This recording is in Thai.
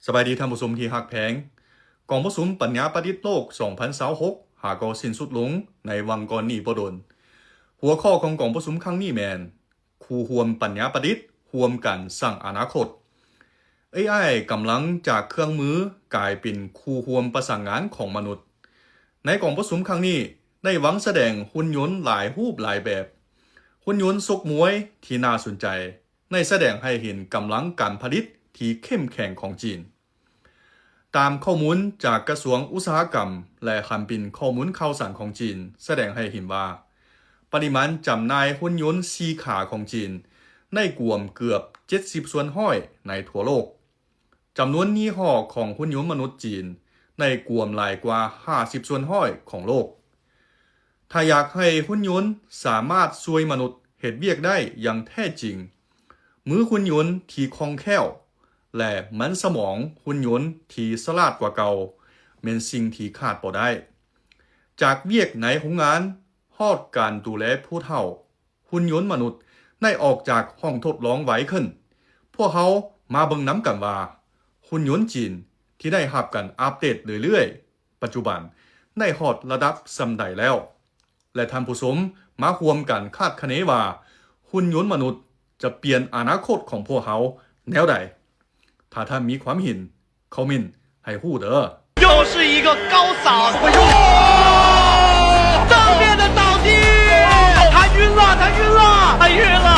สบายดีท่านผู้ชมที่ฮักแพงกองประชุมปัญญาประดิษฐ์โลก 2026 หากสิ้นสุดลงในวังก่อนนี้บ่ดนหัวข้อของกองประชุมครั้งนี้แมนคู่ร่วมปัญญาประดิษฐ์ร่วมกันสร้างอนาคต AI กำลังจากเครื่องมือกลายเป็นคู่ร่วมประสานงานของมนุษย์ในกองประชุมครั้งนี้ได้หวังแสดงหุ่นยนต์หลายรูปหลายแบบหุ่นยนต์ชกมวยที่น่าสนใจในแสดงให้เห็นกำลังการผลิตที่เข้มแข็งของจีนตามข้อมูลจากกระทรวงอุตสาหกรรมและคันปินข้อมูลข่าวสารของจีนแสดงให้เห็นว่าปริมาณจำหน่ายหุ่นยนต์4ขาของจีนในกลุ่มเกือบ70ส่วนห้อยในทั่วโลกจำนวนยี่ห้อของหุ่นยนต์มนุษย์จีนในกลุ่มหลายกว่า50ส่วนห้อยของโลกถ้าอยากให้หุ่นยนต์สามารถช่วยมนุษย์เฮ็ดเวียกได้อย่างแท้จริงมือหุ่นยนต์ที่คล่องแคล่วและมันสมองหุ่นยนต์ที่ฉลาดกว่าเก่าเป็นสิ่งที่ขาดบ่ได้จากเวียกในโรงงานฮอดการดูแลผู้เฒ่าหุ่นยนต์มนุษย์ได้ออกจากห้องทดลองไว้ขึ้นพวกเขามาเบิ่งนำกันว่าหุ่นยนต์จีนที่ได้รับการอัปเดตเรื่อยๆปัจจุบันได้ฮอดระดับส่ำใดแล้วและท่านผู้ชมมาร่วมกันคาดคะเนว่าหุ่นยนต์มนุษย์จะเปลี่ยนอนาคตของพวกเขาแนวใดถ้าท่านมีความเห็นคอมเมนต์ให้ฮู้เด้อ又是一个高扫，正面的倒地，他晕了，他晕了，他晕了。